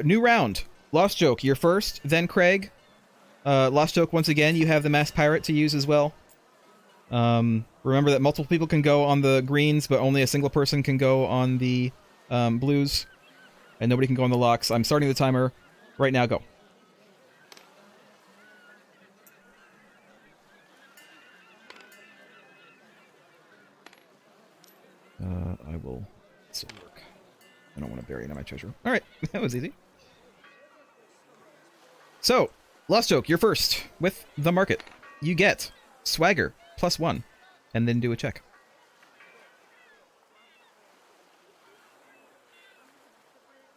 New round. Lost Joke, you're first, then Craig. Lost Joke, once again, you have the Mass Pirate to use as well. Remember that multiple people can go on the greens, but only a single person can go on the blues. And nobody can go on the locks. I'm starting the timer right now. Go. I will... This will work. I don't want to bury any of my treasure. Alright, that was easy. So, Lost Joke, you're first with the market. You get Swagger +1, and then do a check.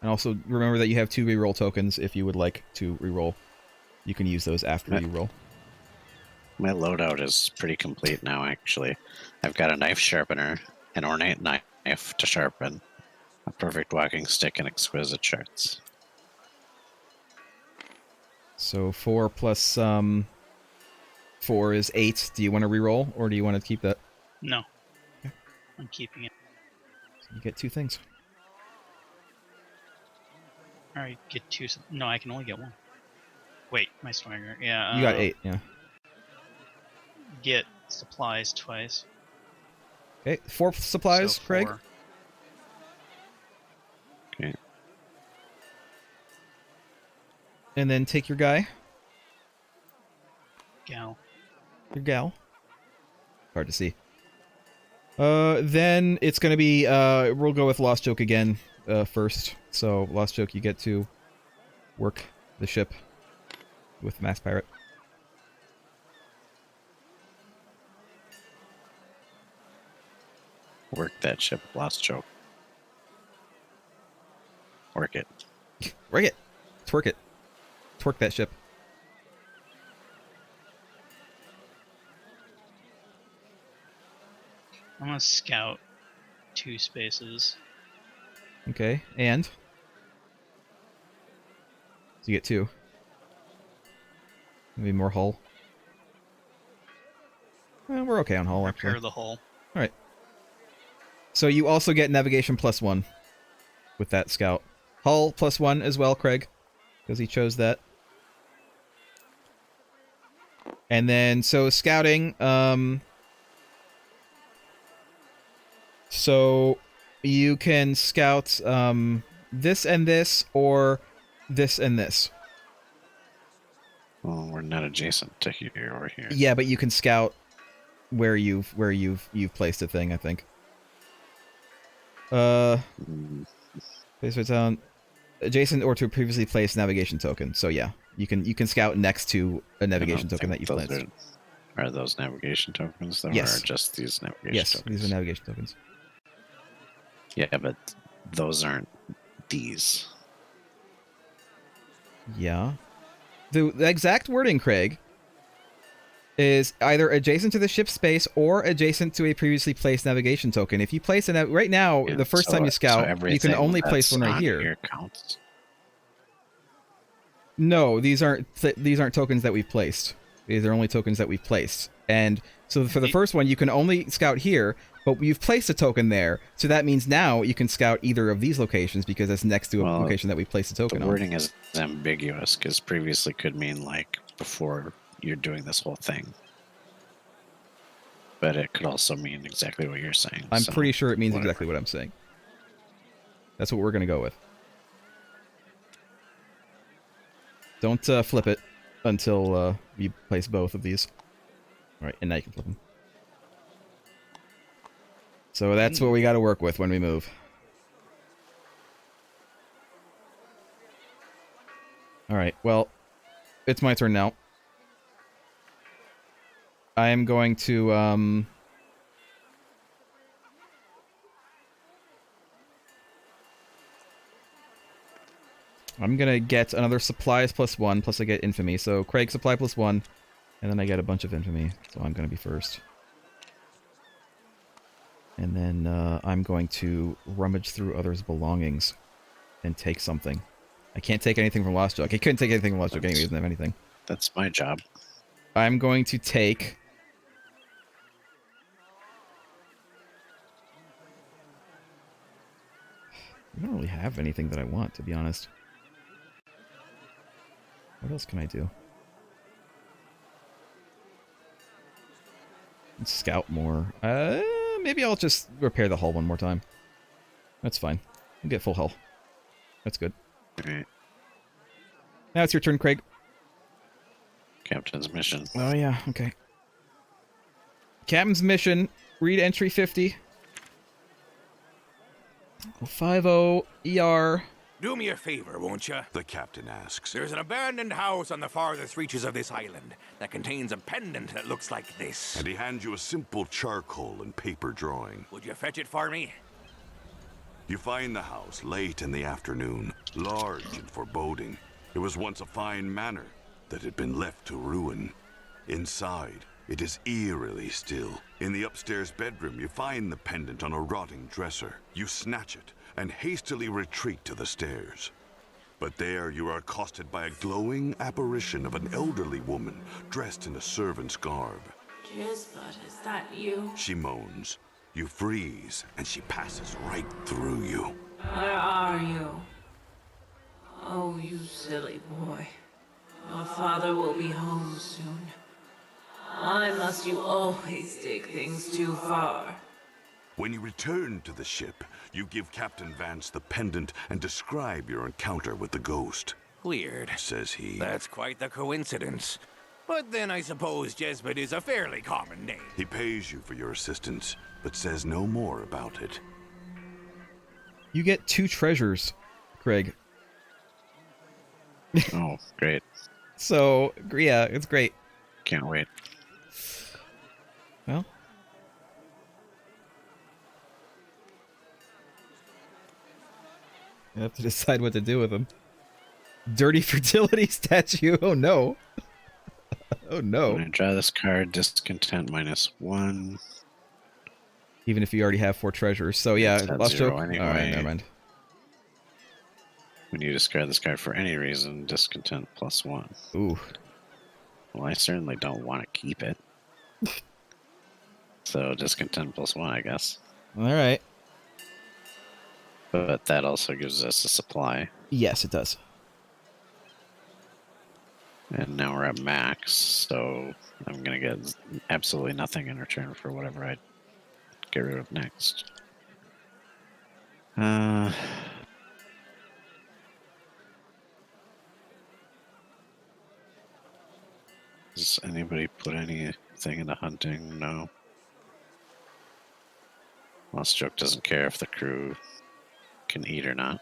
And also, remember that you have 2 reroll tokens if you would like to reroll. You can use those after you roll. My loadout is pretty complete now, actually. I've got a knife sharpener, an ornate knife to sharpen, a perfect walking stick, and exquisite shards. So 4 plus 4 is 8. Do you want to reroll, or do you want to keep that? No. Okay. I'm keeping it. So you get 2 things. Alright, get 2. No, I can only get 1. Wait, my swagger. Yeah. You got 8, yeah. Get supplies twice. Okay, 4 supplies, So Craig. 4. Okay. And then take your guy. Gal. Your gal. Hard to see. Then it's going to be, we'll go with Lost Joke again first. So, Lost Joke, you get to work the ship with Mass Pirate. Work that ship, Lost Joke. Work it. Work it. Twerk it. Twerk that ship. I'm gonna scout 2 spaces. Okay, and? So you get 2. Maybe more hull. Well, we're okay on hull, actually. Repair the hull. Alright. So you also get navigation +1 with that scout. Hull +1 as well, Craig, because he chose that. And then, so scouting, so you can scout this and this, or this and this. Well, we're not adjacent to here or here. Yeah, but you can scout where you've placed a thing, I think. Place it down adjacent or to a previously placed navigation token. So yeah, you can scout next to a navigation token that you placed. Are those navigation tokens, though, Yes. or just these navigation Yes, tokens? these are navigation tokens. Yeah, but those aren't these. Yeah. The exact wording, Craig, is either adjacent to the ship space or adjacent to a previously placed navigation token. If you place a right now, Yeah, the first time you scout, you can only place one right here. Counts. No, these aren't tokens that we've placed. These are only tokens that we've placed. And so for the first one, you can only scout here, but you've placed a token there. So that means now you can scout either of these locations because it's next to a location that we placed a token the on. The wording is ambiguous because previously could mean like before you're doing this whole thing. But it could also mean exactly what you're saying. I'm pretty sure it means exactly what I'm saying. That's what we're going to go with. Don't flip it until you place both of these. Alright, and now you can flip them. So that's what we got to work with when we move. Alright, well, it's my turn now. I am going to, I'm gonna get another supplies +1, plus I get infamy. So Craig supply +1, and then I get a bunch of infamy. So I'm gonna be first. And then I'm going to rummage through others' belongings and take something. I can't take anything from Lost Joke. I couldn't take anything from Lost Joke anyway, he doesn't have anything. That's my job. I'm going to take... I don't really have anything that I want, to be honest. What else can I do? Scout more. Maybe I'll just repair the hull one more time. That's fine. I'll get full hull. That's good. Alright. Now it's your turn, Craig. Captain's mission. Oh yeah, okay. Captain's mission. Read entry 50. 50 ER. Do me a favor, won't you? The captain asks. There's an abandoned house on the farthest reaches of this island that contains a pendant that looks like this. And he hands you a simple charcoal and paper drawing. Would you fetch it for me? You find the house late in the afternoon, large and foreboding. It was once a fine manor that had been left to ruin. Inside, it is eerily still. In the upstairs bedroom, you find the pendant on a rotting dresser. You snatch it and hastily retreat to the stairs. But there you are accosted by a glowing apparition of an elderly woman dressed in a servant's garb. Gisbert, is that you? She moans. You freeze, and she passes right through you. Where are you? Oh, you silly boy. Your father will be home soon. Why must you always take things too far? When you return to the ship, you give Captain Vance the pendant and describe your encounter with the ghost. Weird, Says he. That's quite the coincidence. But then I suppose Jesbert is a fairly common name. He pays you for your assistance, but says no more about it. You get 2 treasures, Craig. Oh, great. So, yeah, it's great. Can't wait. Well. You have to decide what to do with them. Dirty fertility statue. Oh no. Oh no. When I draw this card, discontent -1. Even if you already have 4 treasures. So yeah, It's at lost 0 joke. anyway. Alright, never mind. When you discard this card for any reason, discontent +1. Ooh. Well, I certainly don't want to keep it. So discontent +1, I guess. Alright. But that also gives us a supply. Yes, it does. And now we're at max, so I'm going to get absolutely nothing in return for whatever I get rid of next. Does anybody put anything into hunting? No. Lost Joke doesn't care if the crew can eat or not.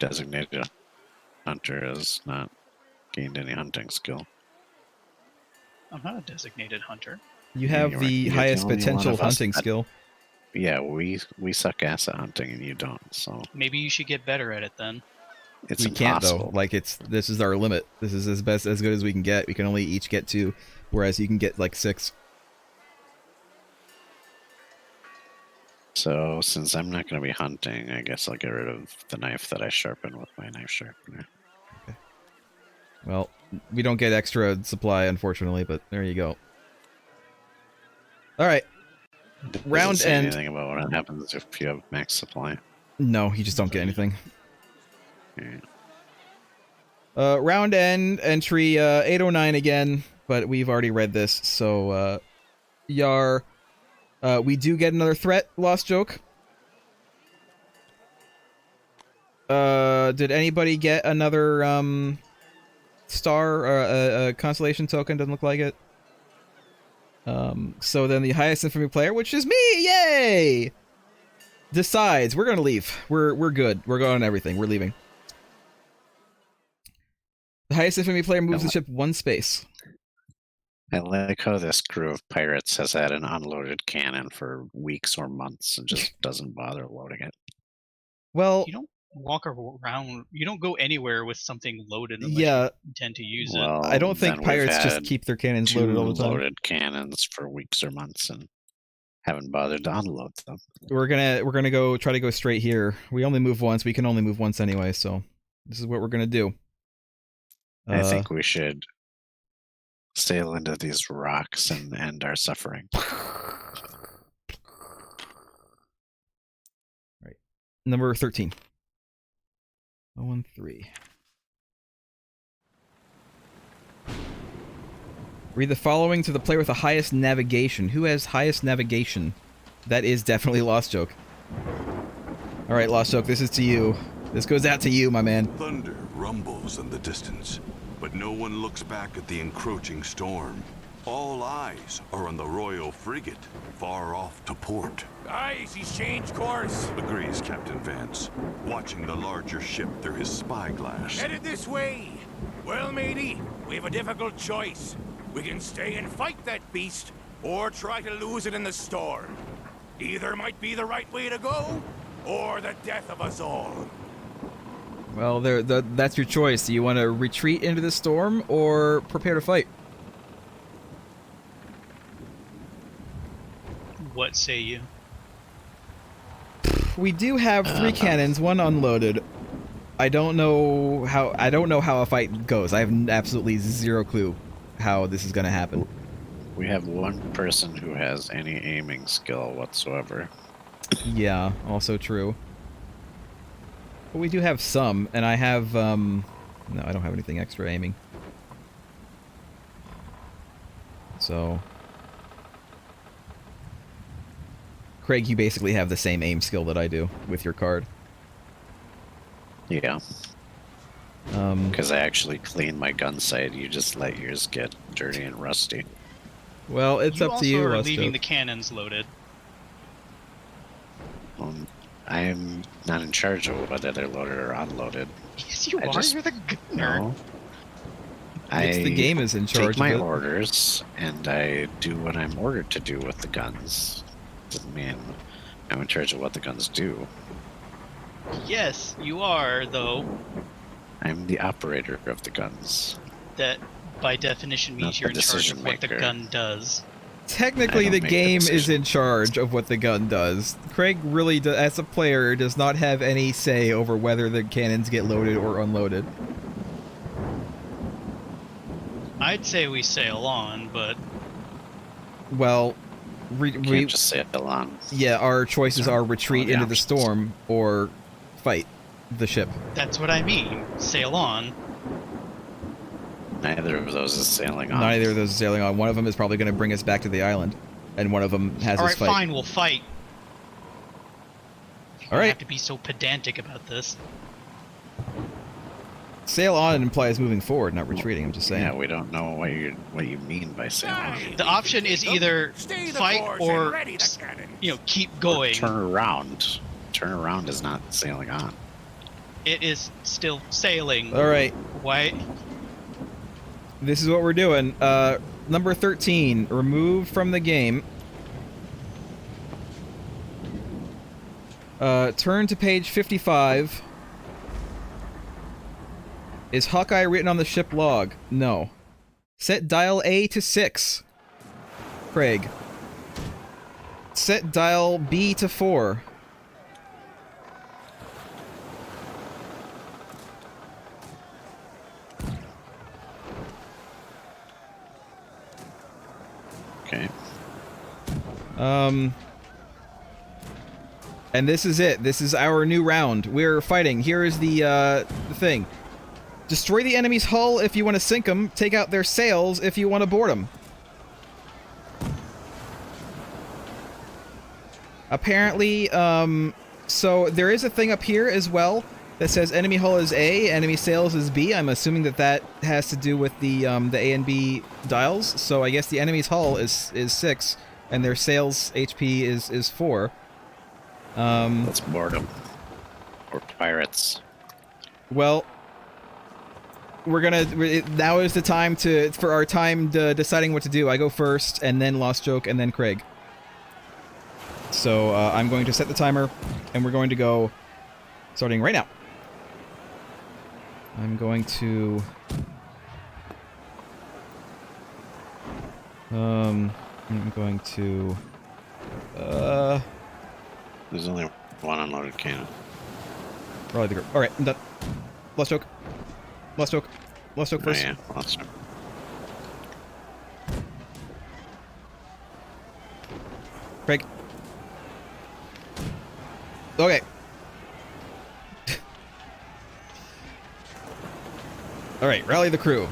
Designated hunter has not gained any hunting skill. I'm not a designated hunter. You have You're the right. You're the highest only one potential of us hunting that- skill. Yeah, we suck ass at hunting and you don't, so Maybe you should get better at it then. it's We can't impossible. though. Like this is our limit. This is as good as we can get. We can only each get 2, whereas you can get like 6. So since I'm not going to be hunting, I guess I'll get rid of the knife that I sharpen with my knife sharpener. Well, we don't get extra supply unfortunately, but there you go. All right. Does it Round say end. anything about what happens if you have max supply? No, you just don't get anything. Yeah. Round end entry 809 again, but we've already read this, so Yar. We do get another threat, Lost Joke. Did anybody get another star or a constellation token? Doesn't look like it. So then the highest infamy player, which is me, yay! Decides we're gonna leave. We're good. We're going on everything. We're leaving. The highest infamy player moves the ship 1 space. I like how this crew of pirates has had an unloaded cannon for weeks or months and just doesn't bother loading it. Well, You don't walk around. You don't go anywhere with something loaded unless yeah, you intend to use it. Well, I don't think then we've pirates just had keep their cannons 2 loaded all the time. loaded cannons for weeks or months and haven't bothered to unload them. We're gonna try to go straight here. We only move once. We can only move once anyway, so this is what we're gonna do. I think we should sail into these rocks and end our suffering. Right. Number 13. 013. Read the following to the player with the highest navigation. Who has highest navigation? That is definitely Lost Joke. Alright, Lost Joke, this is to you. This goes out to you, my man. Thunder rumbles in the distance, but no one looks back at the encroaching storm. All eyes are on the royal frigate, far off to port. Aye, he's changed course. Agrees Captain Vance, watching the larger ship through his spyglass. Headed this way. Well, matey, we have a difficult choice. We can stay and fight that beast, or try to lose it in the storm. Either might be the right way to go, or the death of us all. Well, that's your choice. Do you want to retreat into the storm, or prepare to fight? What say you? We do have 3 cannons, 1 unloaded. I don't know how a fight goes. I have absolutely zero clue how this is going to happen. We have one person who has any aiming skill whatsoever. Yeah, also true. But we do have some, and I have, no, I don't have anything extra aiming. So... Craig, you basically have the same aim skill that I do with your card. Yeah. Because I actually clean my gun sight. You just let yours get dirty and rusty. Well, it's up to you. You also are Lost leaving Joke. the cannons loaded. I'm not in charge of whether they're loaded or unloaded. Yes, you I are. just- You're the gunner. No. It's the game is in charge take my of it. orders, and I do what I'm ordered to do with the guns. Doesn't mean I'm in charge of what the guns do. Yes, you are, though. I'm the operator of the guns. That, by definition, means Not you're the in charge of what the decision-maker. gun does. Technically, I the don't make the game is decision. in charge of what the gun does. Craig really, as a player, does not have any say over whether the cannons get loaded or unloaded. I'd say we sail on, but Well, You can't just say it along. yeah, our choices are All retreat the into the options. storm or fight the ship. that's what I mean. Sail on. Neither of those is sailing on. Neither of those is sailing on. One of them is probably going to bring us back to the island, and one of them has All us right, fight. fine, we'll fight. You All don't right. have to be so pedantic about this. Sail on implies moving forward, not retreating. I'm just saying. Yeah, we don't know what you mean by sailing. Aye, The option is either stay the fight course or, and ready the cannons. keep going. Turn around. Turn around is not sailing on. It is still sailing. All right. Why? This is what we're doing. Number 13, remove from the game. Turn to page 55. Is Hawkeye written on the ship log? No. Set dial A to 6. Craig. Set dial B to 4. Okay. And this is it. This is our new round. We're fighting. Here is the thing. Destroy the enemy's hull if you want to sink them. Take out their sails if you want to board them. Apparently, so there is a thing up here as well that says enemy hull is A, enemy sails is B. I'm assuming that that has to do with the A and B dials. So I guess the enemy's hull is 6, and their sails HP is 4. Let's board them. Or pirates. Well, now is the time for our time deciding what to do. I go first, and then Lost Joke, and then Craig. So I'm going to set the timer, and we're going to go starting right now. I'm going to There's only one unloaded cannon. rally the group. All right, I'm done. Lost Joke. Lost Joke. Lost Joke Oh, first. yeah. Let's start. Craig. Okay. Alright, rally the crew.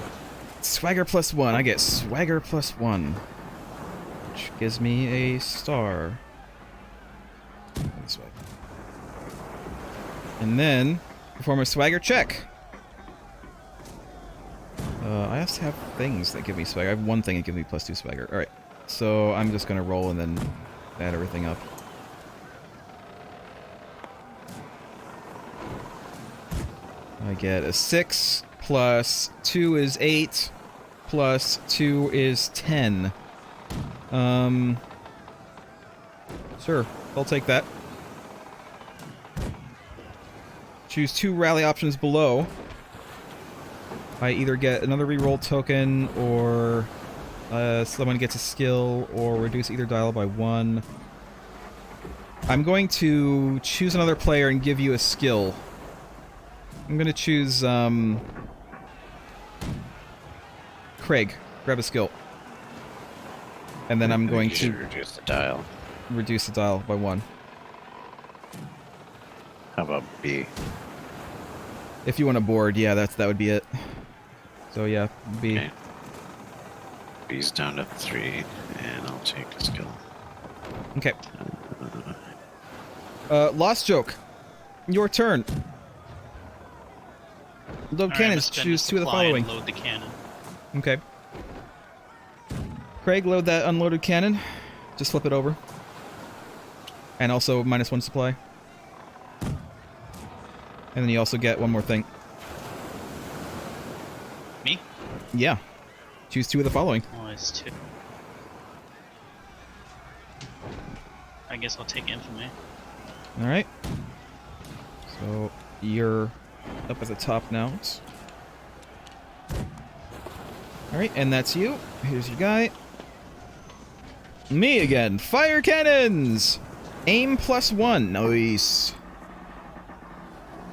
Swagger +1. I get swagger +1. Which gives me a star. This way. And then, perform a swagger check. I also have things that give me swagger. I have one thing that gives me +2 swagger. Alright, so I'm just gonna roll and then add everything up. I get a 6, plus 2 is 8, plus 2 is 10. Sure, I'll take that. Choose 2 rally options below. I either get another reroll token, or someone gets a skill, or reduce either dial by 1. I'm going to choose another player and give you a skill. I'm going to choose, Craig. Grab a skill. And then I'm going to reduce the dial. Reduce the dial by 1. How about B? If you want a board, yeah, that would be it. So yeah, B. Okay. B's down to 3, and I'll take a skill. Okay. Lost joke. Your turn. Load Alright, I'm cannons. gonna spend Choose the 2 of the supply and following. Load the cannon. Okay. Craig, load that unloaded cannon. Just flip it over. And also -1 supply. And then you also get one more thing. Me? Yeah. Choose 2 of the following. Oh, it's 2. I guess I'll take infamy. Alright. So, you're up at the top now. Alright, and that's you. Here's your guy. Me again. Fire cannons! Aim +1. Nice.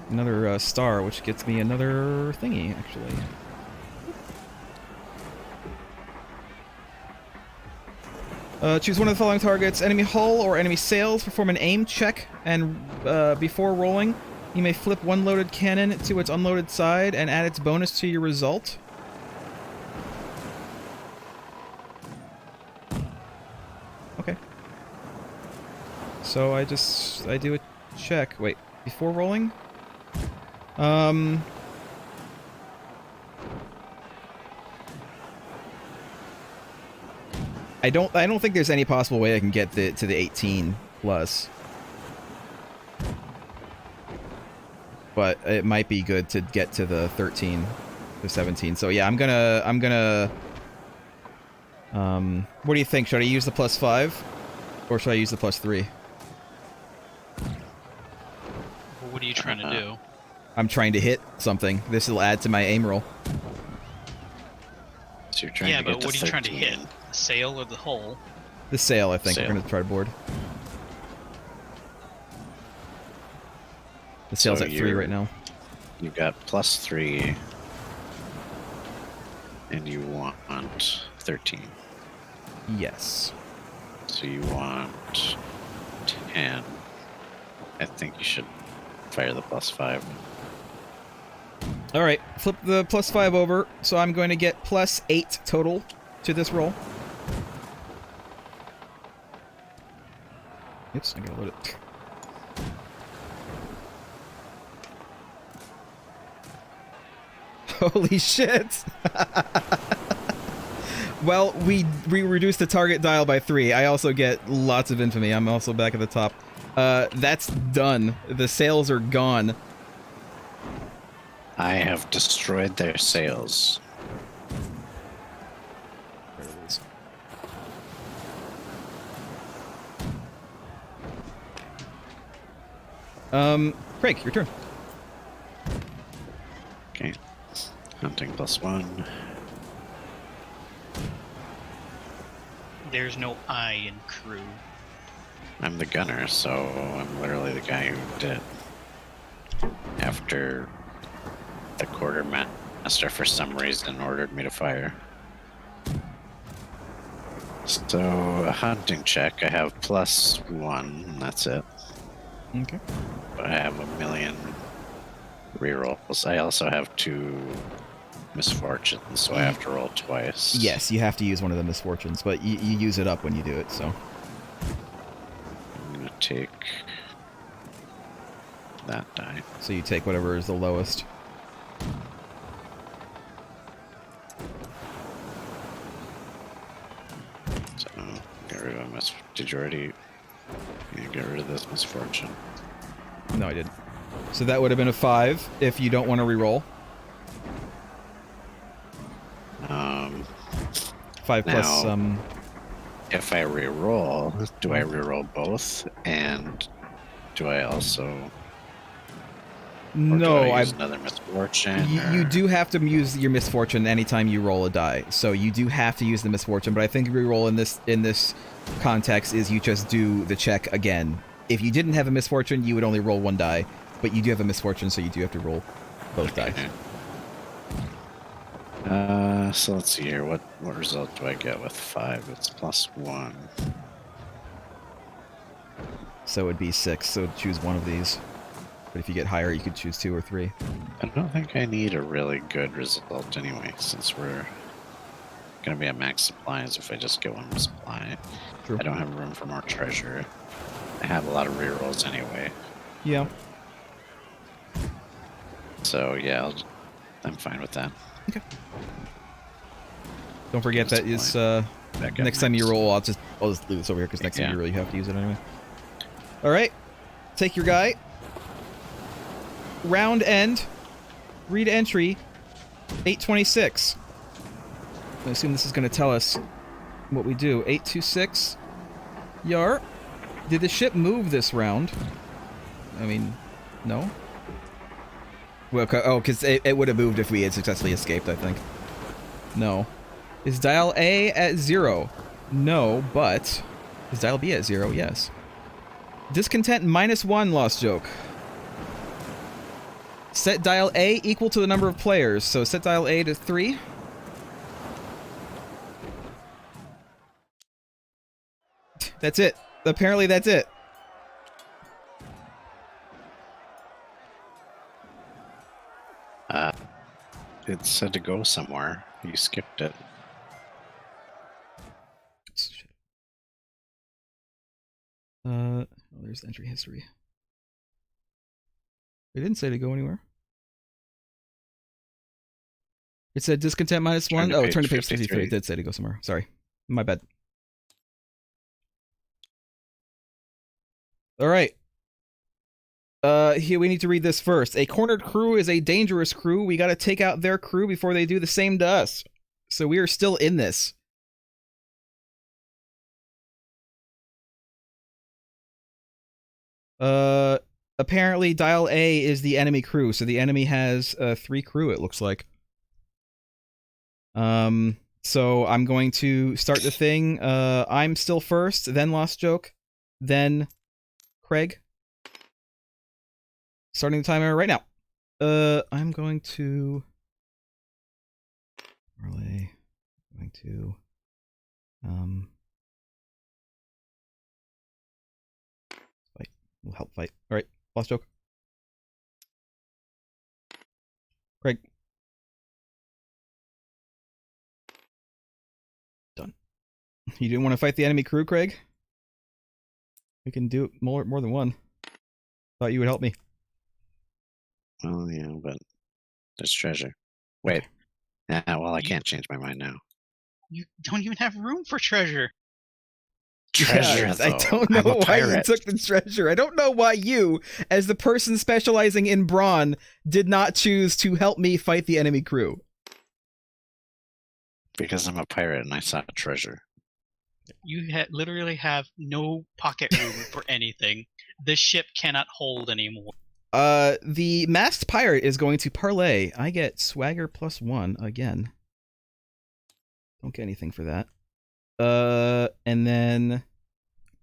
Another star, which gets me another thingy, actually. Choose one of the following targets. Enemy hull or enemy sails. Perform an aim check, and before rolling, you may flip one loaded cannon to its unloaded side and add its bonus to your result. Okay. So I do a check. Wait, before rolling? I don't think there's any possible way I can get to the 18 plus. But it might be good to get to the 13 to 17. So yeah, I'm gonna what do you think? Should I use the +5 or should I use the +3? What are you trying to do? I'm trying to hit something. This will add to my aim roll. So you're trying Yeah, to get but to what are you trying to 13. hit? The sail or the hull? The sail, I think. Sail. We're going to try to board. The sail's So at 3 you're- right now. You've got +3, and you want 13. Yes. So you want 10. I think you should fire the +5. Alright, flip the +5 over, so I'm going to get +8 total to this roll. Oops, I gotta load it. Holy shit! Well, we reduced the target dial by 3. I also get lots of infamy. I'm also back at the top. That's done. The sails are gone. I have destroyed their sails. There it is. Craig, your turn. Okay. Hunting +1. There's no I in crew. I'm the gunner, so I'm literally the guy who did it. After the quartermaster, for some reason, ordered me to fire. So, a hunting check, I have +1, and that's it. Okay. But I have a million rerolls. I also have 2 misfortune, so I have to roll twice. Yes, you have to use one of the misfortunes, but you use it up when you do it, so. I'm gonna take that die. So you take whatever is the lowest. So, get rid of a Did you already get rid of this misfortune? No, I didn't. So that would have been a 5 if you don't want to reroll. 5 plus now, if I reroll, do I reroll both? And do I also... No, do I use another misfortune? You do have to use your misfortune anytime you roll a die. So you do have to use the misfortune, but I think reroll in this context is you just do the check again. If you didn't have a misfortune, you would only roll 1 die, but you do have a misfortune, so you do have to roll both dice. So let's see here. What result do I get with 5? It's +1. So it'd be 6. So choose one of these. But if you get higher, you could choose 2 or 3. I don't think I need a really good result anyway, since we're going to be at max supplies if I just get 1 supply. True. I don't have room for more treasure. I have a lot of rerolls anyway. Yeah. So yeah, I'm fine with that. Okay. Don't forget that is Back at next time you max. roll, I'll just leave this over here because next time Yeah. you roll, you have to use it anyway. All right, take your guy. Round end. Read entry. 826. I assume this is going to tell us what we do. 826. Yar. Did the ship move this round? I mean, no. Well, because it would have moved if we had successfully escaped, I think. No. Is dial A at 0? No, but... Is dial B at 0? Yes. Discontent -1, Lost Joke. Set dial A equal to the number of players, so set dial A to 3. That's it. Apparently that's it. It said to go somewhere. You skipped it. Shit. Oh, there's the entry history. It didn't say to go anywhere. It said discontent -1. Oh, turn to page 53. It did say to go somewhere. Sorry. My bad. Alright. Here we need to read this first. A cornered crew is a dangerous crew. We gotta take out their crew before they do the same to us. So we are still in this. Apparently dial A is the enemy crew, so the enemy has 3 crew, it looks like. So I'm going to start the thing. I'm still first, then Lost Joke, then Craig. Starting the timer right now. I'm going to relay. Going to fight. We'll help fight. All right, Lost Joke. Craig. Done. You didn't want to fight the enemy crew, Craig? We can do it more than one. Thought you would help me. Well, yeah, but there's treasure. Wait. Yeah, well, I can't change my mind now. You don't even have room for treasure. Treasure, Yeah, though. I don't know I'm a why you pirate. took the treasure. I don't know why you, as the person specializing in brawn, did not choose to help me fight the enemy crew. Because I'm a pirate and I saw treasure. You literally have no pocket room for anything. This ship cannot hold anymore. The masked pirate is going to parlay. I get swagger +1 again. Don't get anything for that. And then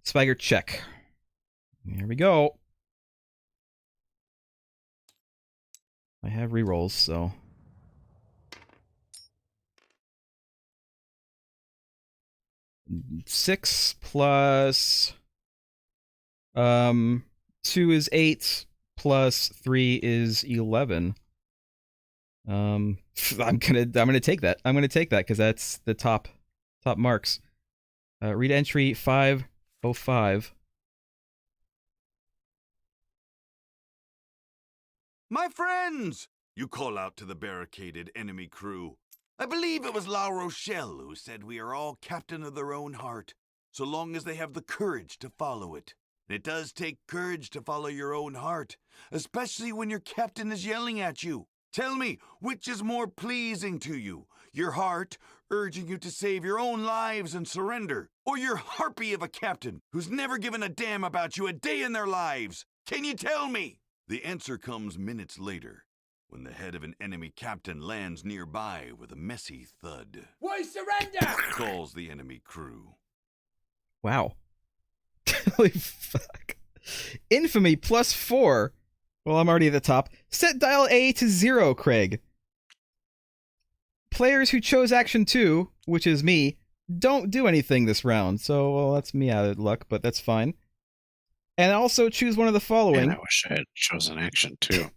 swagger check. Here we go. I have rerolls, so 6 plus 2 is 8 plus 3 is 11. I'm gonna take that. I'm gonna take that because that's the top marks. Read entry 505. My friends! You call out to the barricaded enemy crew. I believe it was La Rochelle who said we are all captain of their own heart, so long as they have the courage to follow it. It does take courage to follow your own heart, especially when your captain is yelling at you. Tell me, which is more pleasing to you? Your heart, urging you to save your own lives and surrender, or your harpy of a captain who's never given a damn about you a day in their lives? Can you tell me? The answer comes minutes later, when the head of an enemy captain lands nearby with a messy thud. We surrender! Calls the enemy crew. Wow. Holy fuck. Infamy +4. Well, I'm already at the top. Set dial A to 0, Craig. Players who chose action 2, which is me, don't do anything this round. So, well, that's me out of luck, but that's fine. And also choose one of the following. And I wish I had chosen action too.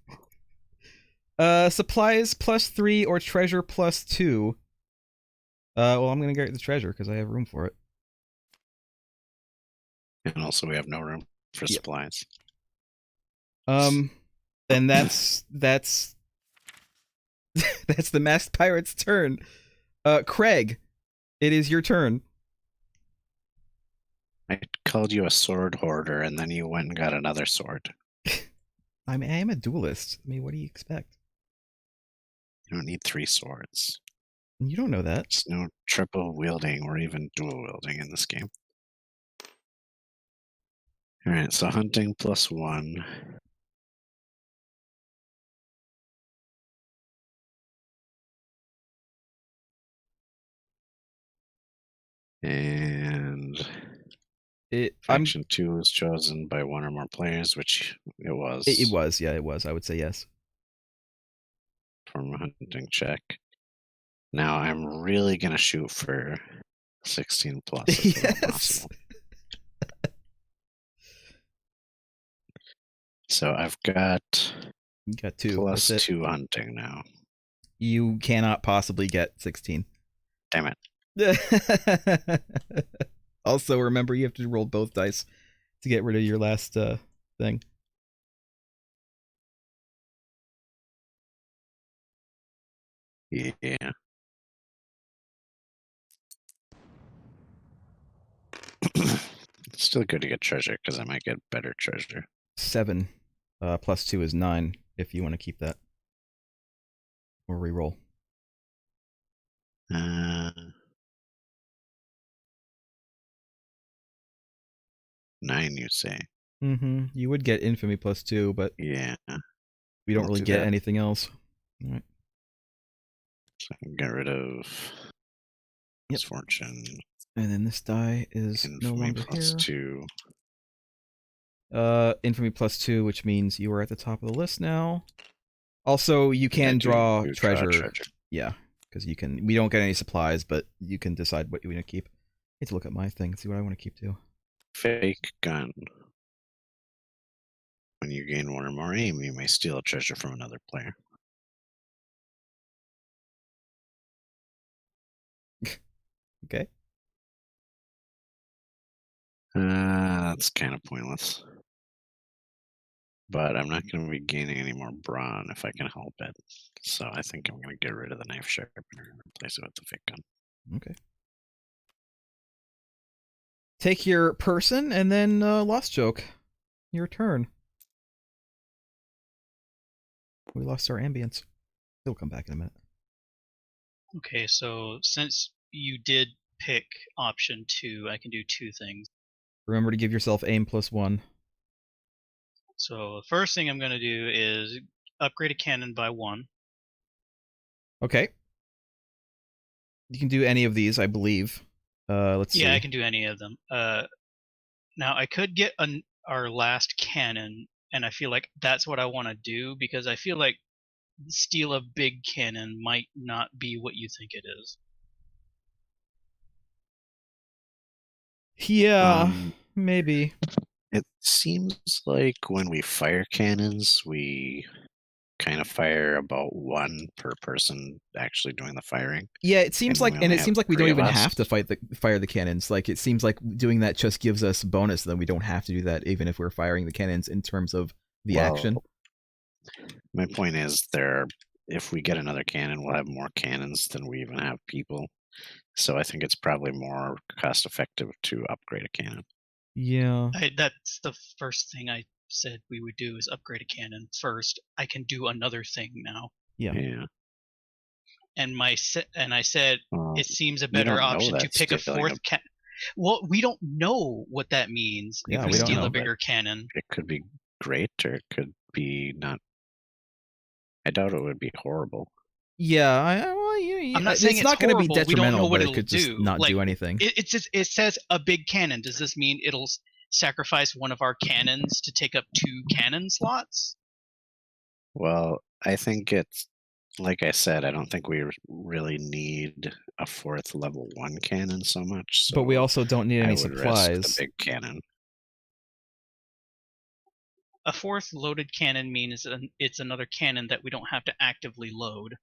Supplies +3 or treasure +2. Well, I'm gonna get the treasure because I have room for it. And also we have no room for Yep. supplies. And that's that's the masked pirate's turn. Craig, it is your turn. I called you a sword hoarder, and then you went and got another sword. I am a duelist. I mean, what do you expect? You don't need 3 swords. You don't know that. There's no triple wielding or even dual wielding in this game. Alright, so hunting +1. And I'm action 2 was chosen by 1 or more players, which it was. It was, yeah, it was. I would say yes. From a hunting check. Now I'm really gonna shoot for 16 plus. If Yes. possible. So I've got You got 2. plus That's it. 2 hunting now. You cannot possibly get 16. Damn it. Also, remember you have to roll both dice to get rid of your last thing. Yeah. It's still good to get treasure because I might get better treasure. 7 +2 is 9 if you want to keep that. Or reroll. 9, you say? Mm-hmm. You would get infamy +2, but Yeah. we don't I'll really do get that. anything else. All right. So I can get rid of misfortune. And then this die is no Infamy longer plus here. 2. Infamy +2, which means you are at the top of the list now. Also, you I can draw do treasure. Yeah, because you can. We don't get any supplies, but you can decide what you want to keep. I need to look at my thing, see what I want to keep too. Fake gun. When you gain 1 or more aim, you may steal a treasure from another player. Okay. That's kind of pointless. But I'm not going to be gaining any more brawn if I can help it. So I think I'm going to get rid of the knife sharpener and replace it with the fake gun. Okay. Take your person and then Lost Joke. Your turn. We lost our ambience. It'll come back in a minute. Okay, so since you did pick option 2, I can do 2 things. Remember to give yourself aim +1. So the first thing I'm going to do is upgrade a cannon by 1. Okay. You can do any of these, I believe. Let's see. Yeah, I can do any of them. Now I could get our last cannon, and I feel like that's what I want to do because I feel like steal a big cannon might not be what you think it is. Yeah, maybe. It seems like when we fire cannons, we kind of fire about one per person actually doing the firing. Yeah, it seems And like, we and only it have seems like we don't 3 of even us. have to fire the cannons. Like, it seems like doing that just gives us bonus. Then we don't have to do that, even if we're firing the cannons in terms of the action. My point is, if we get another cannon, we'll have more cannons than we even have people. So I think it's probably more cost effective to upgrade a cannon. Yeah. That's the first thing I said we would do, is upgrade a cannon first. I can do another thing now. Yeah. And I said it seems a You better don't know option to that pick a stealing fourth cannon. Well, we don't know what that means Yeah, if we we don't steal know, a but- bigger cannon. It could be great, or it could be not. I doubt it would be horrible. Yeah, I'm not saying it's not going to be horrible. We don't know detrimental, what but it it'll could just do. not Like, do anything. It says a big cannon. Does this mean it'll sacrifice one of our cannons to take up 2 cannon slots? Well, I think it's like I said. I don't think we really need a 4th level 1 cannon so much. So But we also don't need any I would risk supplies. the big cannon. A 4th loaded cannon means it's another cannon that we don't have to actively load.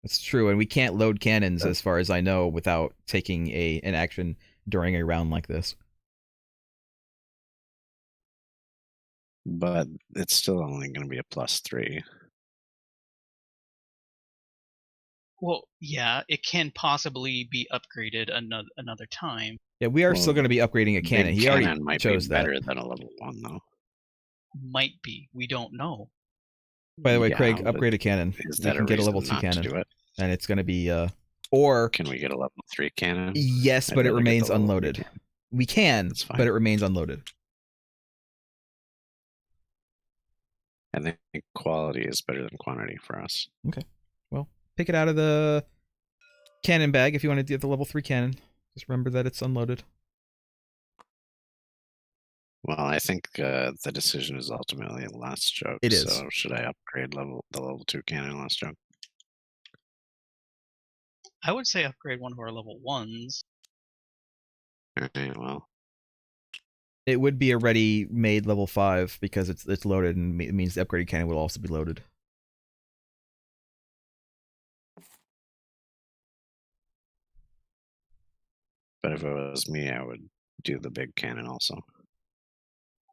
That's true, and we can't load cannons, as far as I know, without taking an action during a round like this. But it's still only going to be a +3. Well, yeah, it can possibly be upgraded another time. Yeah, we are Well, still going to be upgrading a cannon. Big He already cannon might chose be that. better than a level 1, though. Might be. We don't know. By the way, Yeah, Craig, but upgrade a cannon. Is You that can a get a reason level 2 not to cannon, do it? and it's going to be or Can we get a level 3 cannon? yes, I'd but it rather get remains the level 3 unloaded. cannon. We can, That's fine. but it remains unloaded. I think quality is better than quantity for us. Well, pick it out of the cannon bag if you want to get the level 3 cannon. Just remember that it's unloaded. Well, I think the decision is ultimately a last joke. It is. So should I upgrade the level 2 cannon last joke? I would say upgrade one of our level 1s. Alright, well, It would be a ready-made level 5 because it's loaded, and it means the upgraded cannon will also be loaded. but if it was me, I would do the big cannon also.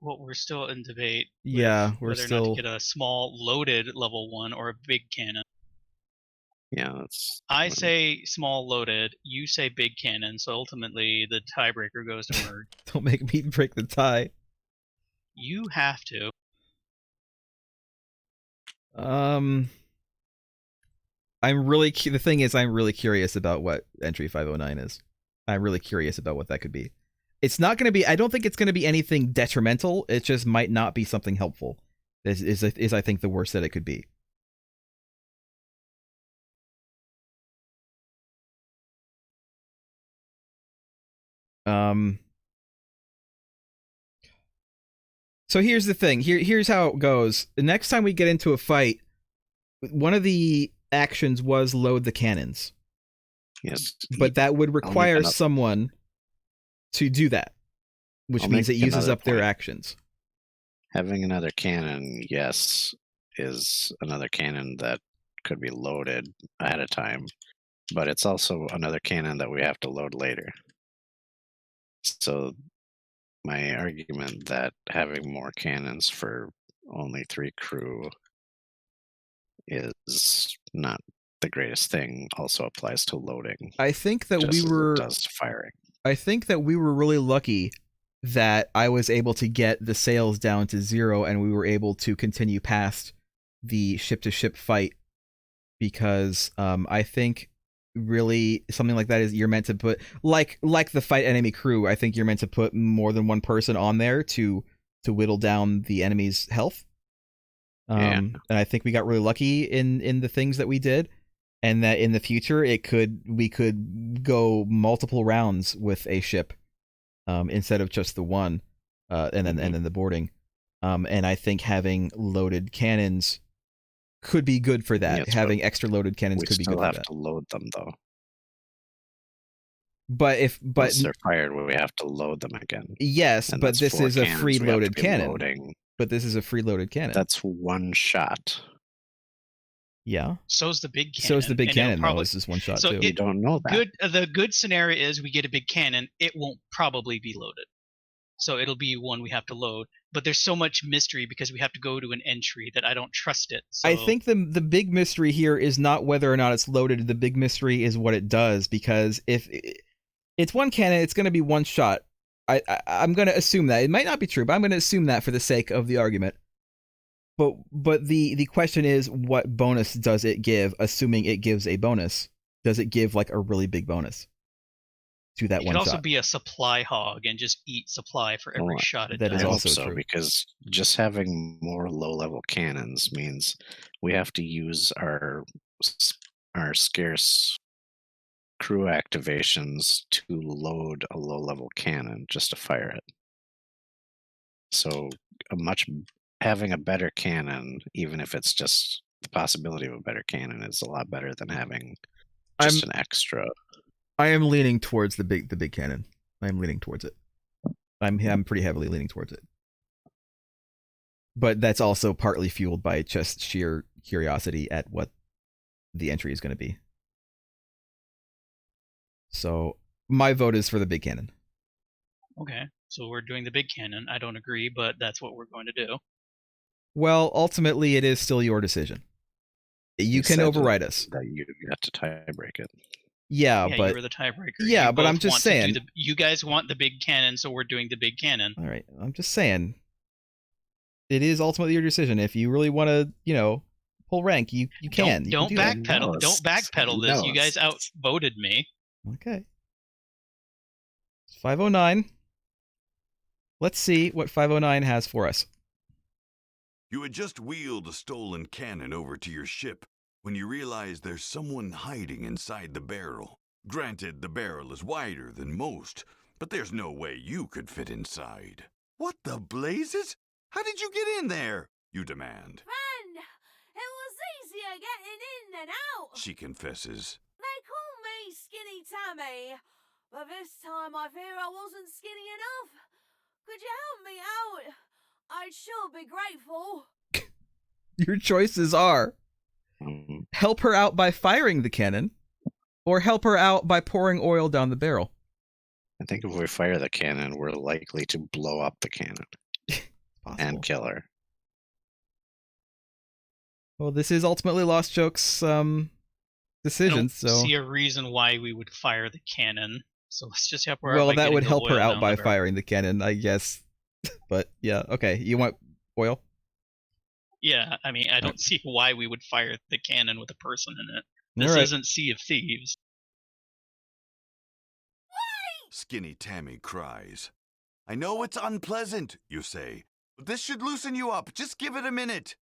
Well, we're still in debate. with Yeah, we're whether or still. not to get a small loaded level 1 or a big cannon. Yeah, that's. I say small loaded. You say big cannon. So ultimately, the tiebreaker goes to Merg. Don't make me break the tie. You have to. I'm really. The thing is, I'm really curious about what entry 509 is. I'm really curious about what that could be. It's not going to be. I don't think it's going to be anything detrimental. It just might not be something helpful. Is I think the worst that it could be. So here's the thing. Here's how it goes. The next time we get into a fight, one of the actions was load the cannons. Yes. But that would require another- someone to do that, which I'll means it make uses another up their point. actions. Having another cannon, yes, is another cannon that could be loaded ahead of time, but it's also another cannon that we have to load later. So my argument that having more cannons for only 3 crew is not the greatest thing also applies to loading. I think that just we as it were. does to firing. I think that we were really lucky that I was able to get the sails down to 0, and we were able to continue past the ship-to-ship fight, because I think really something like that is you're meant to put like the fight enemy crew. I think you're meant to put more than one person on there to whittle down the enemy's health. And I think we got really lucky in the things that we did, and that in the future we could go multiple rounds with a ship instead of just the one, and then the boarding. And I think having loaded cannons could be good for that. Yes, having extra loaded cannons We could be good still for have that. to load them though. But Once they're fired, we have to load them again. yes, And but that's this 4 is a cannons free we have to loaded be cannon. loading. But this is a free loaded cannon. That's one shot. Yeah. So's the big cannon. So is the big and it'll cannon, though. probably, This is one shot, so too. You don't know that. The good scenario is we get a big cannon. It won't probably be loaded, so it'll be one we have to load. But there's so much mystery because we have to go to an entry that I don't trust it. So I think the big mystery here is not whether or not it's loaded. The big mystery is what it does, because if it's one cannon, it's going to be one shot. I'm going to assume that. It might not be true, but I'm going to assume that for the sake of the argument. But the question is, what bonus does it give, assuming it gives a bonus? Does it give like a really big bonus to that it one could also shot? be a supply hog and just eat supply for every Oh, shot it that does. is I hope also so, true. because just having more low-level cannons means we have to use our scarce crew activations to load a low-level cannon just to fire it. So having a better cannon, even if it's just the possibility of a better cannon, is a lot better than having just an extra. I am leaning towards the big cannon. I'm leaning towards it. I'm pretty heavily leaning towards it. But that's also partly fueled by just sheer curiosity at what the entry is going to be. So my vote is for the big cannon. Okay, so we're doing the big cannon. I don't agree, but that's what we're going to do. Well, ultimately, it is still your decision. You can said override us. That you have to tie break it. Yeah, Yeah, but you were the tiebreaker. yeah, You but I'm both just want to do saying. you guys want the big cannon, so we're doing the big cannon. All right, I'm just saying. It is ultimately your decision. If you really want to, pull rank, you can. Don't you can do that. backpedal. Don't backpedal this. You guys outvoted me. Okay. 509. Let's see what 509 has for us. You had just wheeled a stolen cannon over to your ship when you realize there's someone hiding inside the barrel. Granted, the barrel is wider than most, but there's no way you could fit inside. What the blazes? How did you get in there? You demand. Friend, it was easier getting in than out. She confesses. They call me Skinny Tammy, but this time I fear I wasn't skinny enough. Could you help me out? I'd sure be grateful. Your choices are help her out by firing the cannon, or help her out by pouring oil down the barrel. I think if we fire the cannon, we're likely to blow up the cannon and kill her. Well, this is ultimately Lost Joke's decision. I don't So see a reason why we would fire the cannon. So let's just help her out. well, by that getting would the help her oil out down by the barrel. firing the cannon, I guess. But yeah, okay. You want oil? Yeah, I mean, I don't see why we would fire the cannon with a person in it. This All right. isn't Sea of Thieves. Skinny Tammy cries. I know it's unpleasant, you say, but this should loosen you up. Just give it a minute.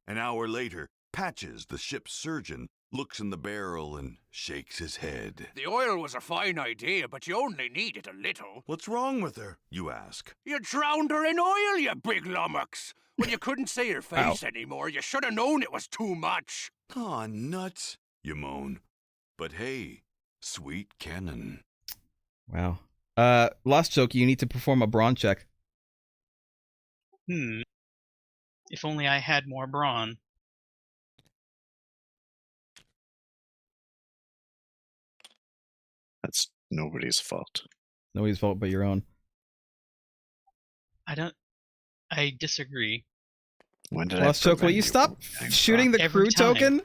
An hour later, Patches, the ship's surgeon, looks in the barrel and shakes his head. The oil was a fine idea, but you only needed a little. What's wrong with her? You ask. You drowned her in oil, you big lummox. When you couldn't see her face anymore, you should have known it was too much. Aw, nuts, you moan. But hey, sweet cannon. Wow. Lost Joke, you need to perform a brawn check. If only I had more brawn. That's nobody's fault. Nobody's fault but your own. I disagree. When did Lost I Joke, will you stop shooting the Every crew time. token?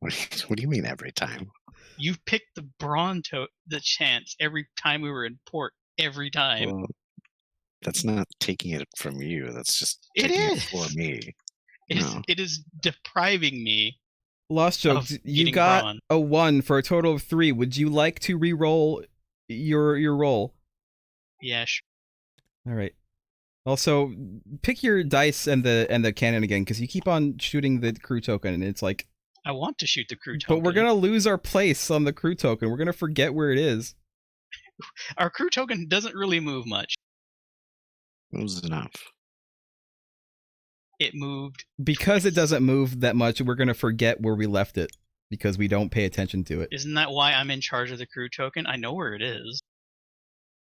What do you mean every time? You picked the the chance every time we were in port. Every time. Well, that's not taking it from you. That's just It taking it is. for me. It is depriving me. Lost Joke, Of you getting got brawn. a 1 for a total of 3. Would you like to re-roll your roll? Yeah, sure. All right. Also, pick your dice and the cannon again, because you keep on shooting the crew token, and it's like... I want to shoot the crew token. But we're going to lose our place on the crew token. We're going to forget where it is. Our crew token doesn't really move much. It was enough. It moved. Because it doesn't move that much, we're going to forget where we left it, because we don't pay attention to it. Isn't that why I'm in charge of the crew token? I know where it is.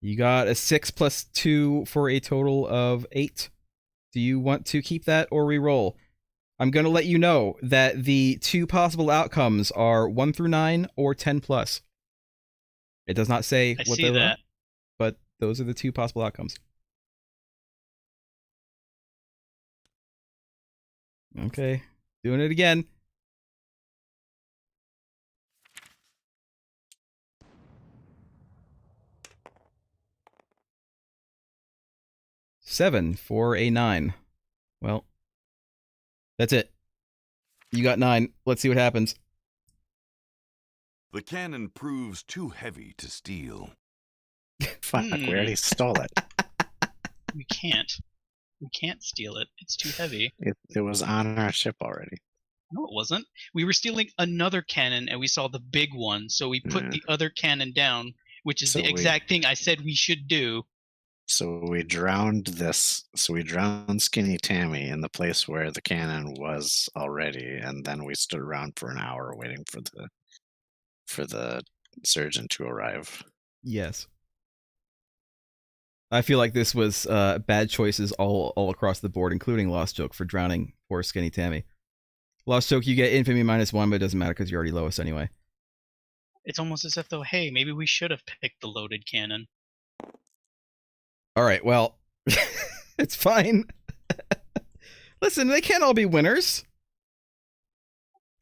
You got a 6 plus 2 for a total of 8. Do you want to keep that or re-roll? I'm going to let you know that the 2 possible outcomes are 1 through 9 or 10 plus. It does not say I what see they are, that. but those are the 2 possible outcomes. Okay, doing it again. Seven for a 9. Well, that's it. You got 9. Let's see what happens. The cannon proves too heavy to steal. Fuck, we already stole it. We can't. We can't steal it. It's too heavy. It was on our ship already. No, it wasn't. We were stealing another cannon, and we saw the big one, so we put Yeah. the other cannon down, which is So the exact thing I said we should do. So we drowned Skinny Tammy in the place where the cannon was already, and then we stood around for an hour waiting for the surgeon to arrive. Yes. I feel like this was bad choices all across the board, including Lost Joke for drowning poor Skinny Tammy. Lost Joke, you get infamy -1, but it doesn't matter because you're already lowest anyway. It's almost as if, though, hey, maybe we should have picked the loaded cannon. All right, well, it's fine. Listen, they can't all be winners.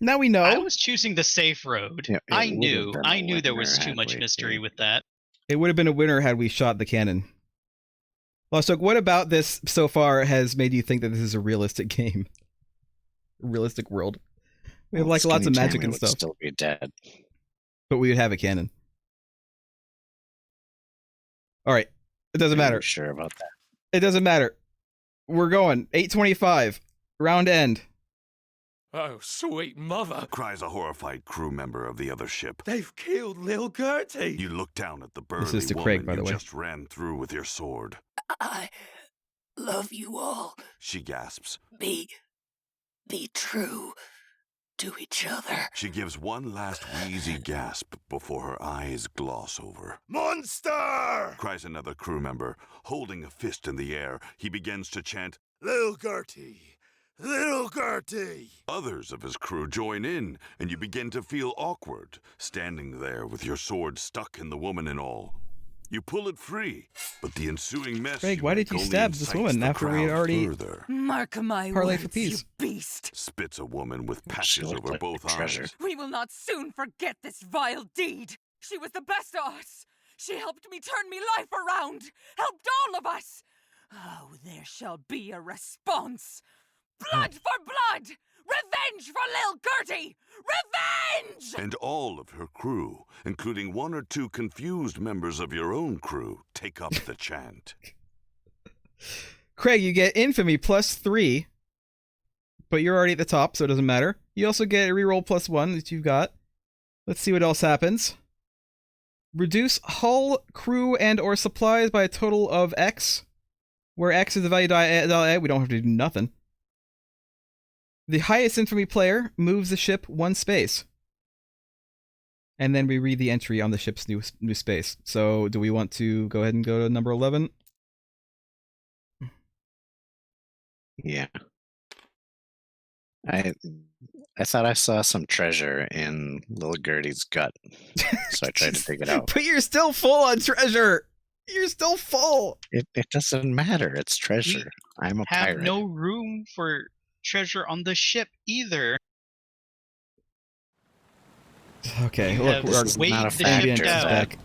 Now we know. I was choosing the safe road. Yeah, I it would knew. have been I a knew there was winner too had much we- mystery with that. It would have been a winner had we shot the cannon. Lost Joke, what about this so far has made you think that this is a realistic game? A realistic world? We have Well, like lots of Skinny magic Tammy and would stuff, still be dead. but we would have a cannon. All right, it doesn't Are you matter. sure about that? It doesn't matter. We're going 8:25, round end. Oh, sweet mother. Cries a horrified crew member of the other ship. They've killed Lil Gertie. You look down at the burly This is to woman Craig, by you the way. just ran through with your sword. I love you all. She gasps. Be true to each other. She gives one last wheezy gasp before her eyes gloss over. Monster! Cries another crew member. Holding a fist in the air, he begins to chant, Lil Gertie. Lil Gertie. Others of his crew join in, and you begin to feel awkward, standing there with your sword stuck in the woman and all. You pull it free, but the ensuing mess Craig, why did you make stab only this incites woman the after we had crowd already- further. Mark my Parlay for words, you peace. beast. Spits a woman with She patches looked over like both a treasure. eyes. We will not soon forget this vile deed. She was the best of us. She helped me turn me life around. Helped all of us. Oh, there shall be a response. Blood for blood. Revenge for Lil Gertie. Revenge! And all of her crew, including 1 or 2 confused members of your own crew, take up the chant. Craig, you get infamy +3, but you're already at the top, so it doesn't matter. You also get a reroll +1 that you've got. Let's see what else happens. Reduce hull, crew, and or supplies by a total of X, where X is the value die. We don't have to do nothing. The highest infamy player moves the ship 1 space. And then we read the entry on the ship's new space. So do we want to go ahead and go to number 11? Yeah. I thought I saw some treasure in little Gertie's gut, so I tried to dig it out. But you're still full on treasure. You're still full. It doesn't matter. It's treasure. I'm a Have pirate. no room for treasure on the ship either. Okay, You look, have we're This is weighed not a the factor. ship down. back.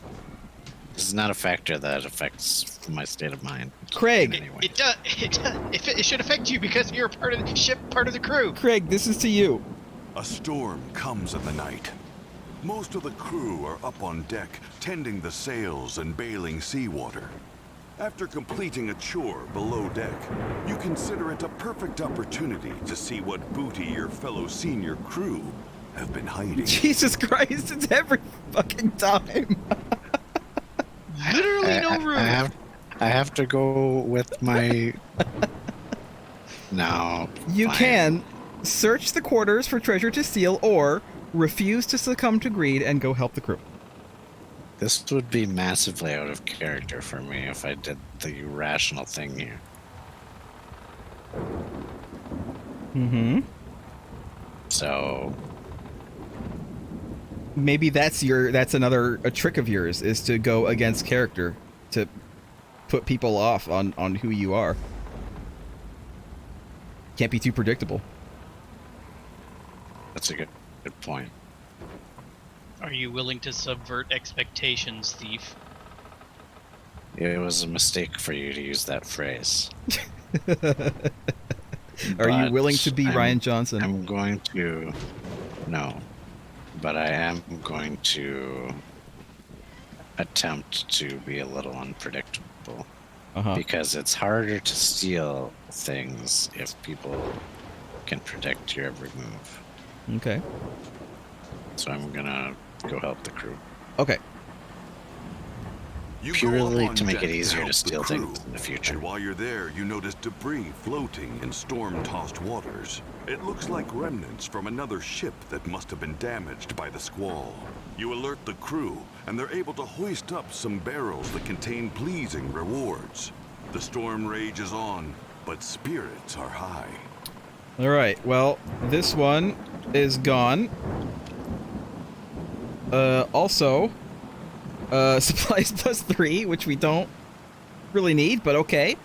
This is not a factor that affects my state of mind. Craig, Anyway. It does. It should affect you because you're part of the ship, part of the crew. Craig, this is to you. A storm comes in the night. Most of the crew are up on deck, tending the sails and bailing seawater. After completing a chore below deck, you consider it a perfect opportunity to see what booty your fellow senior crew have been hiding. Jesus Christ, it's every fucking time. Literally no room. I have to go with my. No. You fine. can search the quarters for treasure to steal or refuse to succumb to greed and go help the crew. This would be massively out of character for me if I did the rational thing here. Mm-hmm. So maybe that's another trick of yours, is to go against character, to put people off on who you are. Can't be too predictable. that's a good point. Are you willing to subvert expectations, thief? It was a mistake for you to use that phrase. Are you But willing to be Ryan Johnson? I'm going to... No. But I am going to attempt to be a little unpredictable. Because it's harder to steal things if people can predict your every move. Okay. So I'm gonna go help the crew. Okay. You go Purely up on to make deck it easier help to the steal crew, things in the future. And while you're there, you notice debris floating in storm-tossed waters. It looks like remnants from another ship that must have been damaged by the squall. You alert the crew, and they're able to hoist up some barrels that contain pleasing rewards. The storm rages on, but spirits are high. Alright, well, this one is gone. Also, supplies +3, which we don't really need, but okay.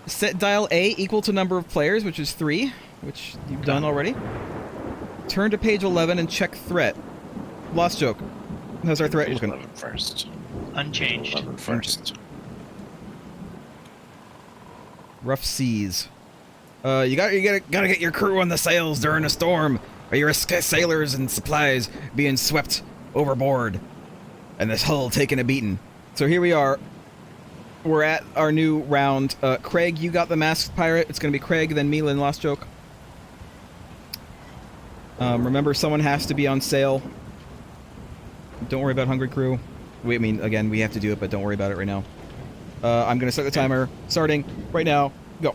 Set dial A equal to number of players, which is 3, which you've done already. Turn to page 11 and check threat. Lost joke. How's our threat Page looking? 11 first. Unchanged. 11 first. Rough seas. You gotta get your crew on the sails during a storm, or your sailors and supplies being swept overboard, and this hull taking a beating. So here we are. We're at our new round. Craig, you got the masked pirate. It's gonna be Craig, then me, and Lost Joke. Remember, someone has to be on sail. Don't worry about Hungry Crew. I mean, again, we have to do it, but don't worry about it right now. I'm gonna start the timer. Starting right now. Go.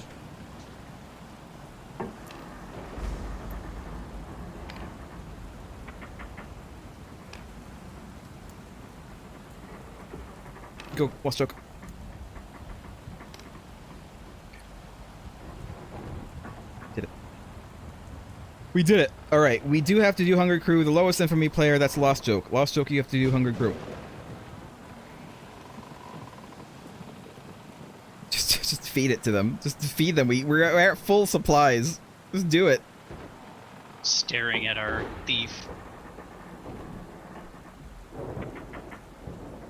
Go, Lost Joke. Did it. We did it. Alright, we do have to do Hungry Crew. The lowest infamy player, that's Lost Joke. Lost Joke, you have to do Hungry Crew. Just feed it to them. Just feed them. We're at full supplies. Just do it. Staring at our thief.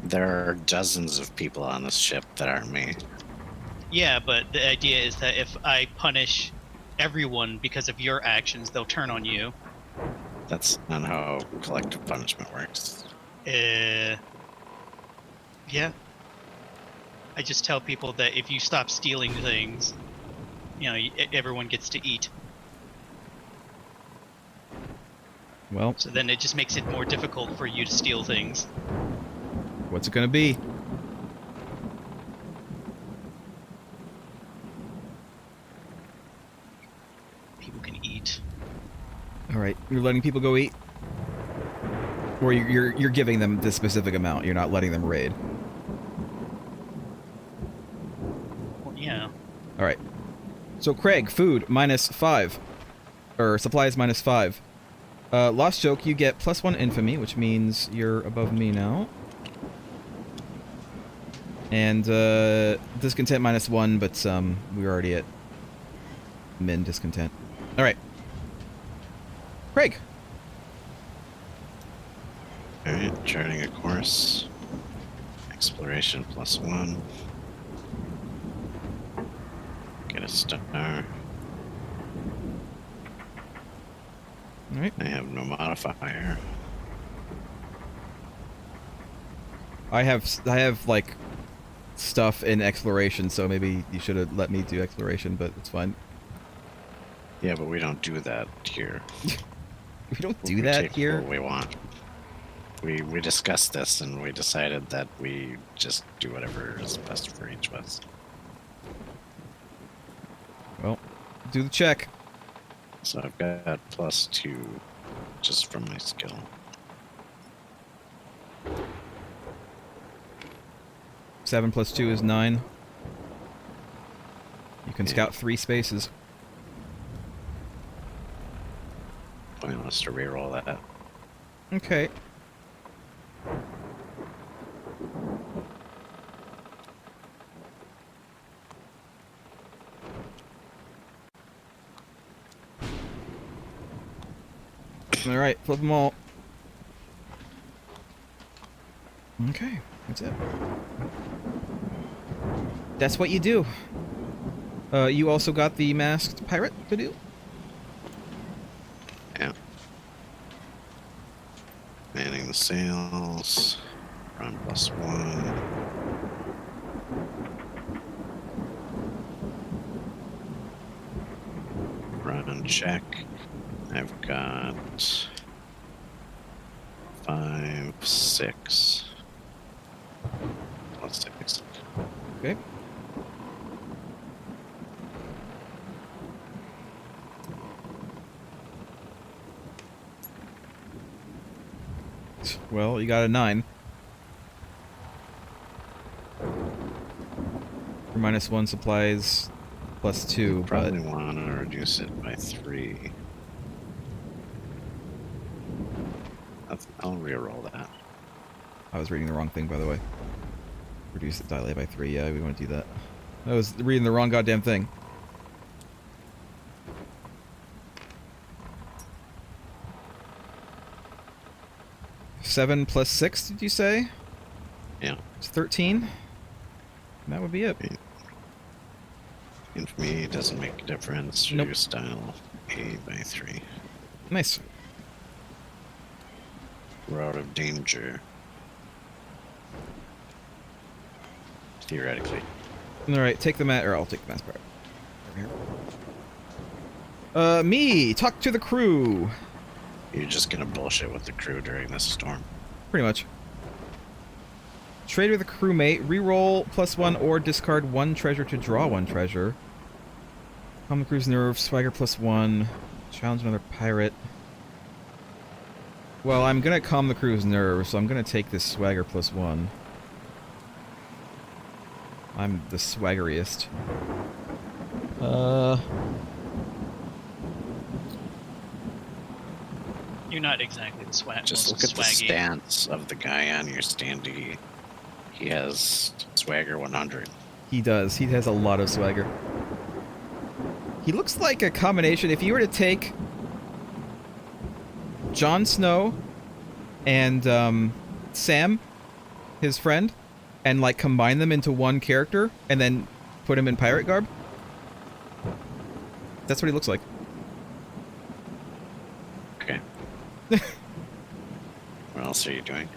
There are dozens of people on this ship that aren't me. Yeah, but the idea is that if I punish everyone because of your actions, they'll turn on you. That's not how collective punishment works. Yeah. I just tell people that if you stop stealing things, you know, everyone gets to eat. Well, So then it just makes it more difficult for you to steal things. what's it gonna be? People can eat. Alright, you're letting people go eat? Or you're giving them the specific amount, you're not letting them raid. Well, yeah. Alright. So Craig, food, -5. Or supplies, -5. Lost Joke, you get +1 infamy, which means you're above me now. And, discontent -1, but, we're already at min discontent. Alright. Craig! Alright, charting a course. Exploration +1. Get a star. Alright. I have no modifier. I have, like, stuff in exploration, so maybe you should have let me do exploration, but it's fine. Yeah, but we don't do that here. We don't do We that take here. what we want. We discussed this and we decided that we just do whatever is best for each of us. Well, do the check. So I've got +2 just from my skill. Seven plus 2 is 9. You can Yeah. scout 3 spaces. pointless to reroll that. Okay. Alright, flip them all. Okay, that's it. That's what you do. You also got the masked pirate to do? Yeah. Manning the sails. Run +1. Run check. I've got 5, 6. +6. Okay. Well, you got a 9. For -1 supplies, +2, but... Probably want to reduce it by 3. I'll reroll that. I was reading the wrong thing, by the way. Reduce the delay by 3, yeah, we want to do that. I was reading the wrong goddamn thing. Seven plus 6, did you say? Yeah. It's 13? That would be it. And for me, it doesn't make a difference. Nope. Reduce style A by 3. Nice. We're out of danger. Theoretically. Alright, take the mat, or I'll take the mask part. Over here. Me! Talk to the crew! You're just gonna bullshit with the crew during this storm. Pretty much. Trade with a crewmate, reroll +1 or discard 1 treasure to draw 1 treasure. Calm the crew's nerve, swagger +1. Challenge another pirate. Well, I'm gonna calm the crew's nerve, so I'm gonna take this swagger +1. I'm the swaggeriest. You're not exactly the swag. Just look at the stance of the guy on your standee. He has swagger 100. He does. He has a lot of swagger. He looks like a combination. If you were to take Jon Snow and Sam, his friend, and like combine them into one character and then put him in pirate garb, that's what he looks like. Okay. What else are you doing?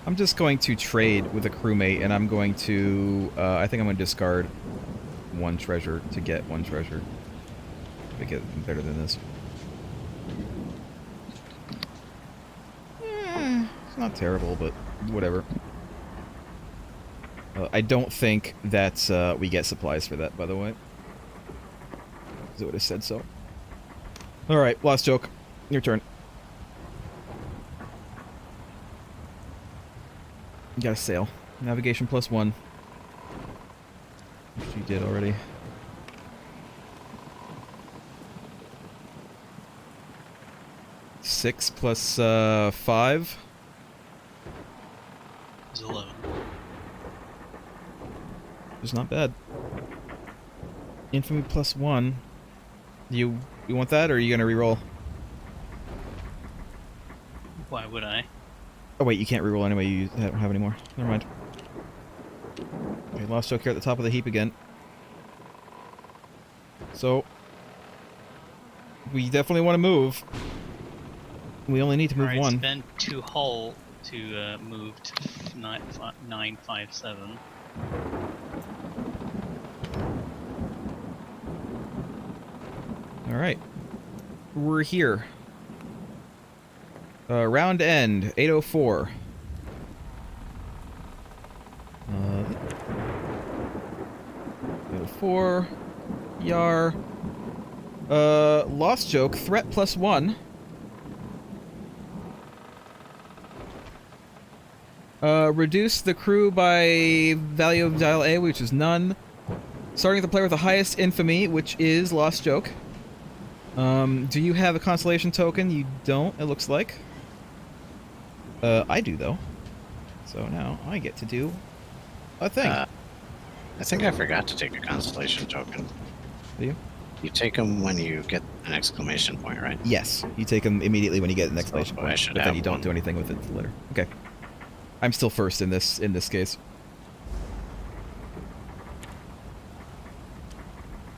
I'm just going to trade with a crewmate, and I'm going to, I think I'm going to discard 1 treasure to get 1 treasure. Make it better than this. It's not terrible, but whatever. I don't think that we get supplies for that, by the way. Because it would have said so. Alright, last joke. Your turn. You gotta sail. Navigation +1. Which you did already. Six plus 5. It's 11. It's not bad. Infamy +1. You want that, or are you gonna reroll? Why would I? Oh wait, you can't reroll anyway. You don't have any more. Never mind. Okay, lost joke here at the top of the heap again. So we definitely want to move. We only need to move Alright, 1. spend 2 hull to move to 957. All right, we're here. Round end 804. 804. Yar. Lost joke. Threat +1. Reduce the crew by value of dial A, which is none. Starting with the player with the highest infamy, which is Lost Joke. Do you have a consolation token? You don't, it looks like. I do, though. So now I get to do a thing. I think I forgot to take a constellation token. Do you? You take them when you get an exclamation point, right? Yes, you take them immediately when you get an exclamation I point, should but then have you don't one. do anything with it later. Okay. I'm still first in this case.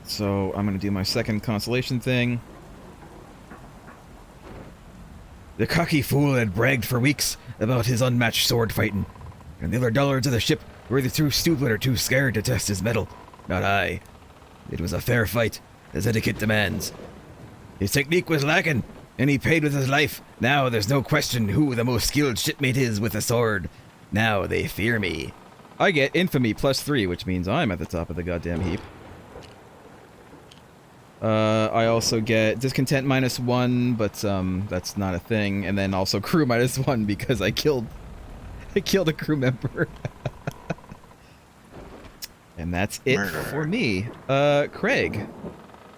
So I'm gonna do my second consolation thing. The cocky fool had bragged for weeks about his unmatched sword fighting, and the other dullards of the ship were either too stupid or too scared to test his mettle. Not I. It was a fair fight, as etiquette demands. His technique was lacking, and he paid with his life. Now there's no question who the most skilled shipmate is with a sword. Now they fear me. I get infamy +3, which means I'm at the top of the goddamn heap. I also get discontent -1, but that's not a thing, and then also crew -1 because I killed a crew member. And that's it for me. Craig,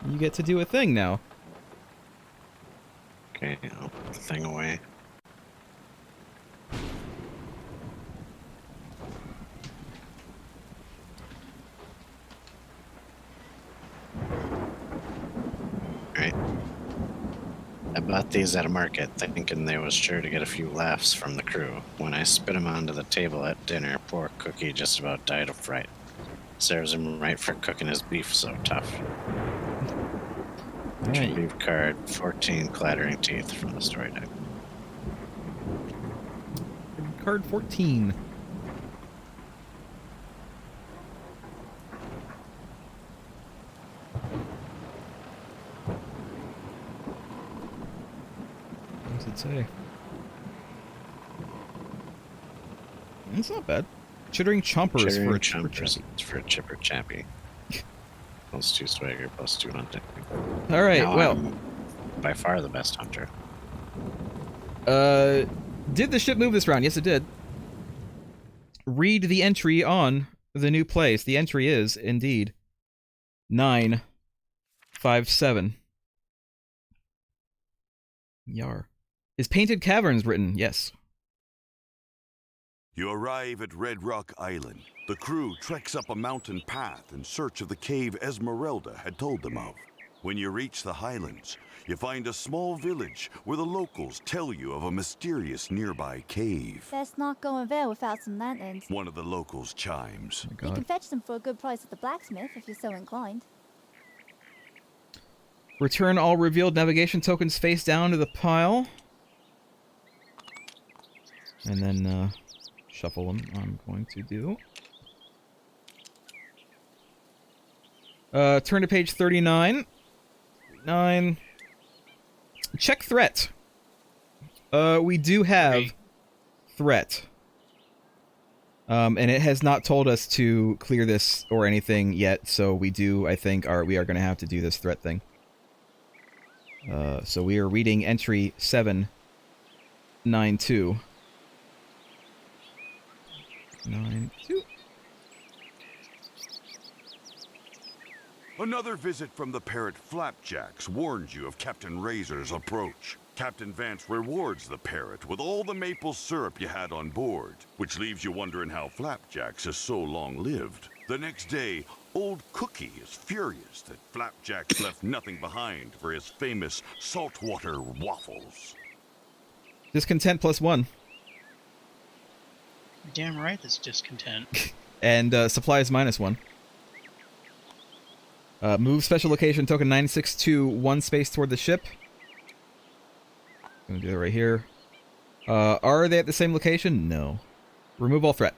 you get to do a thing now. Okay, I'll put the thing away. Alright. I bought these at a market thinking they was sure to get a few laughs from the crew. When I spit them onto the table at dinner, poor Cookie just about died of fright. Serves him right for cooking his beef so tough. Alright. Leave card 14 clattering teeth from the story deck. Card 14. What does it say? It's not bad. Chittering Chompers Chittering for a Chompers for a chipper chappy. +2 swagger, +2 hunting. Alright, Now well. I'm by far the best hunter. Did the ship move this round? Yes, it did. Read the entry on the new place. The entry is, indeed, 957. Yar. Is Painted Caverns written? Yes. You arrive at Red Rock Island. The crew treks up a mountain path in search of the cave Esmeralda had told them of. When you reach the highlands, you find a small village where the locals tell you of a mysterious nearby cave. Best not go in there without some lanterns. One of the locals chimes. Oh my You can God. fetch them for a good price at the blacksmith if you're so inclined. Return all revealed navigation tokens face down to the pile. And then, shuffle them. I'm going to do. Turn to page 39. 9. Check threat. We do have threat. And it has not told us to clear this or anything yet, so we do, I think, we are going to have to do this threat thing. So we are reading entry 792. 92. Another visit from the parrot Flapjacks warns you of Captain Razor's approach. Captain Vance rewards the parrot with all the maple syrup you had on board, which leaves you wondering how Flapjacks is so long-lived. The next day, old Cookie is furious that Flapjacks left nothing behind for his famous saltwater waffles. Discontent +1. Damn right, that's discontent. And supplies -1. Move special location token 962 1 space toward the ship. I'm gonna do it right here. Are they at the same location? No. Remove all threat.